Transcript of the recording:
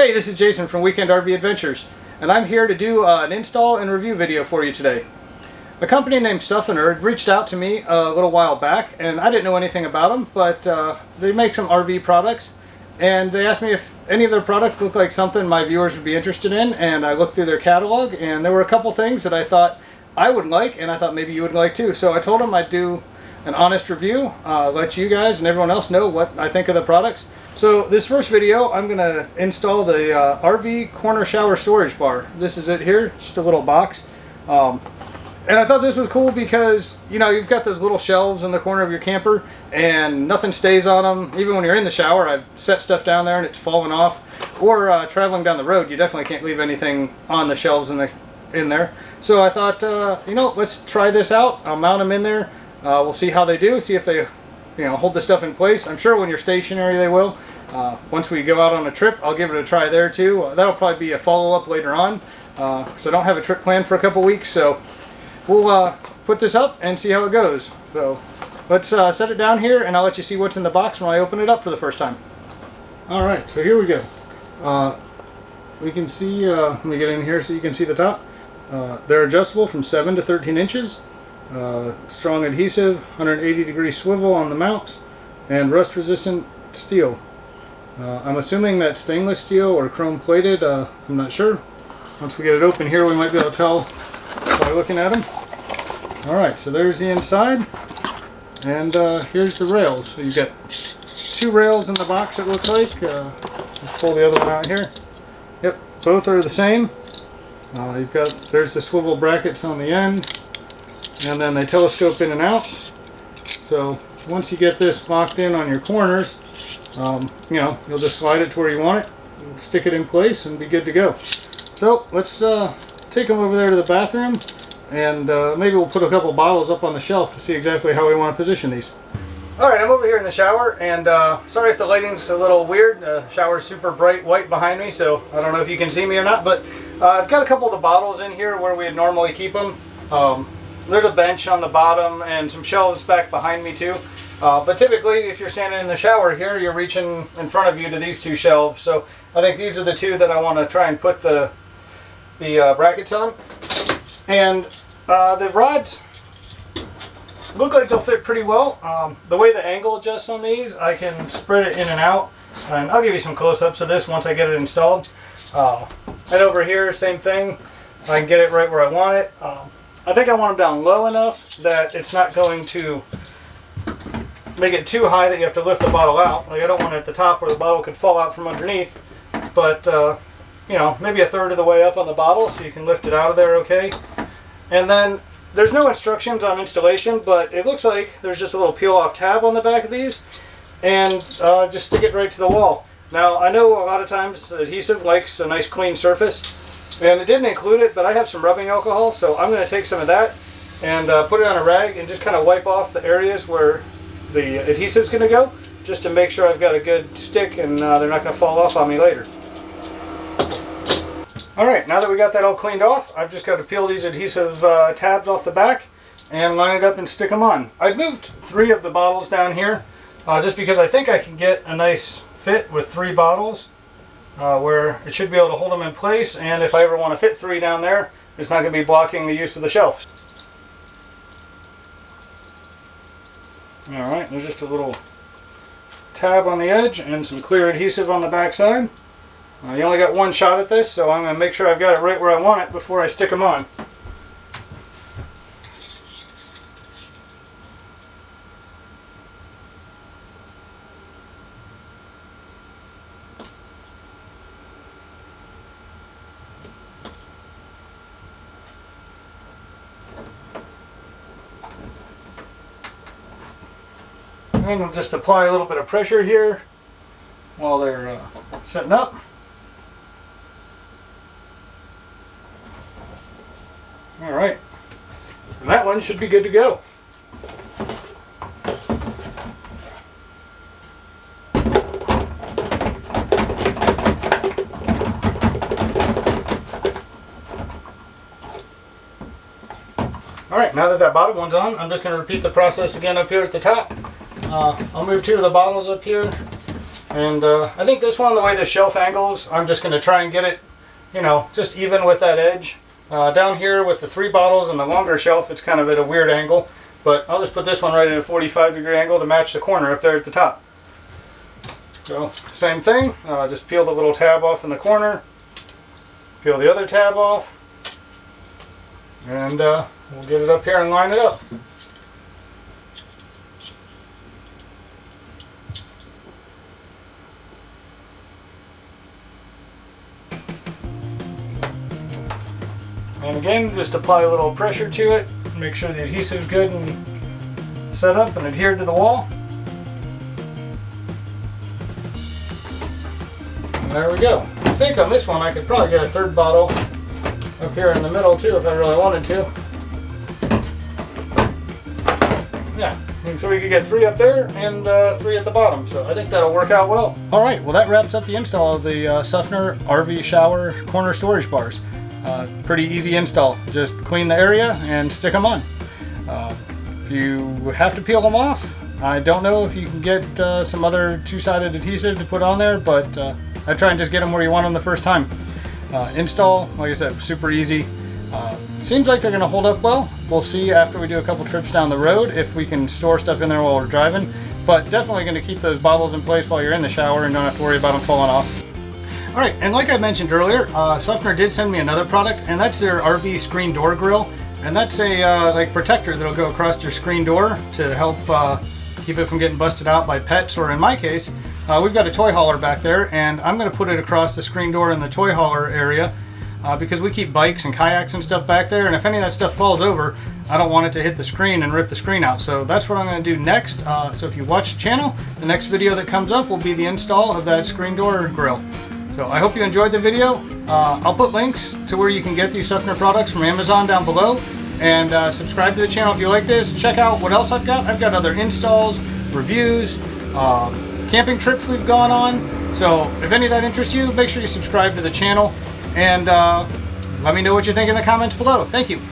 Hey, this is Jason from Weekend RV Adventures, and I'm here to do an install and review video for you today. A company named Safoner reached out to me a little while back, and I didn't know anything about them, but they make some RV products, and they asked me if any of their products looked like something my viewers would be interested in, and I looked through their catalog, and there were a couple things that I thought I would like, and I thought maybe you would like too. So I told them I'd do an honest review, let you guys and everyone else know what I think of the products. So this first video, I'm going to install the RV corner shower storage bar. This is it here, just a little box. And I thought this was cool because, you know, you've got those little shelves in the corner of your camper and nothing stays on them. Even when you're in the shower, I've set stuff down there and it's fallen off. Or traveling down the road, you definitely can't leave anything on the shelves in there. So I thought, you know, let's try this out. I'll mount them in there. We'll see how they do, see if they hold the stuff in place. I'm sure when you're stationary they will. Once we go out on a trip, I'll give it a try there too. That'll probably be a follow-up later on. So I don't have a trip planned for a couple weeks, so we'll put this up and see how it goes. So let's set it down here and I'll let you see what's in the box when I open it up for the first time. Alright, so here we go. We can see, let me get in here so you can see the top. They're adjustable from 7 to 13 inches. Strong adhesive, 180-degree swivel on the mount, and rust-resistant steel. I'm assuming that's stainless steel or chrome-plated. I'm not sure. Once we get it open here, we might be able to tell by looking at them. Alright, so there's the inside, and here's the rails. So you've got two rails in the box, it looks like. Let's pull the other one out here. Yep, both are the same. There's the swivel brackets on the end, and then they telescope in and out. So once you get this locked in on your corners, you'll just slide it to where you want it, and stick it in place, and be good to go. So let's take them over there to the bathroom, and maybe we'll put a couple bottles up on the shelf to see exactly how we want to position these. Alright, I'm over here in the shower, and sorry if the lighting's a little weird. The shower's super bright white behind me, so I don't know if you can see me or not, but I've got a couple of the bottles in here where we'd normally keep them. There's a bench on the bottom and some shelves back behind me too. But typically, if you're standing in the shower here, you're reaching in front of you to these two shelves. So I think these are the two that I want to try and put the brackets on. And the rods look like they'll fit pretty well. The way the angle adjusts on these, I can spread it in and out. And I'll give you some close-ups of this once I get it installed. And over here, same thing. I can get it right where I want it. I think I want them down low enough that it's not going to make it too high that you have to lift the bottle out. Like, I don't want it at the top where the bottle could fall out from underneath. But, maybe a third of the way up on the bottle so you can lift it out of there okay. And then there's no instructions on installation, but it looks like there's just a little peel-off tab on the back of these. And just stick it right to the wall. Now, I know a lot of times adhesive likes a nice clean surface. And it didn't include it, but I have some rubbing alcohol, so I'm going to take some of that and put it on a rag and just kind of wipe off the areas where the adhesive's going to go, just to make sure I've got a good stick and they're not going to fall off on me later. Alright, now that we got that all cleaned off, I've just got to peel these adhesive tabs off the back and line it up and stick them on. I've moved 3 of the bottles down here just because I think I can get a nice fit with 3 bottles. Where it should be able to hold them in place, and if I ever want to fit 3 down there, it's not going to be blocking the use of the shelf. Alright, there's just a little tab on the edge and some clear adhesive on the back side. You only got one shot at this, so I'm going to make sure I've got it right where I want it before I stick them on. And we'll just apply a little bit of pressure here while they're setting up. Alright, and that one should be good to go. Alright, now that that bottom one's on, I'm just going to repeat the process again up here at the top. I'll move 2 of the bottles up here And I think this one, the way the shelf angles, I'm just going to try and get it, you know, just even with that edge. Down here with the 3 bottles and the longer shelf, it's kind of at a weird angle. But I'll just put this one right at a 45-degree angle to match the corner up there at the top. So, same thing. Just peel the little tab off in the corner. Peel the other tab off. And we'll get it up here and line it up. And again, just apply a little pressure to it. Make sure the adhesive is good and set up and adhered to the wall. And there we go. I think on this one I could probably get a 3rd bottle up here in the middle too if I really wanted to. Yeah, so we could get 3 up there and 3 at the bottom. So I think that'll work out well. Alright, well that wraps up the install of the Safoner RV shower corner storage bars. Pretty easy install. Just clean the area and stick them on. If you have to peel them off, I don't know if you can get some other 2-sided adhesive to put on there, but I try and just get them where you want them the first time. Install, like I said, super easy. Seems like they're going to hold up well. We'll see after we do a couple trips down the road if we can store stuff in there while we're driving, but definitely going to keep those bottles in place while you're in the shower and don't have to worry about them falling off. Alright, and like I mentioned earlier, Safoner did send me another product, and that's their RV screen door grill. And that's a like protector that'll go across your screen door to help keep it from getting busted out by pets, or in my case, we've got a toy hauler back there, and I'm going to put it across the screen door in the toy hauler area because we keep bikes and kayaks and stuff back there, and if any of that stuff falls over, I don't want it to hit the screen and rip the screen out. So that's what I'm going to do next. So if you watch the channel, the next video that comes up will be the install of that screen door grill. So I hope you enjoyed the video. I'll put links to where you can get these Safoner products from Amazon down below. And subscribe to the channel if you like this. Check out what else I've got. I've got other installs, reviews, camping trips we've gone on. So if any of that interests you, make sure you subscribe to the channel. And let me know what you think in the comments below. Thank you.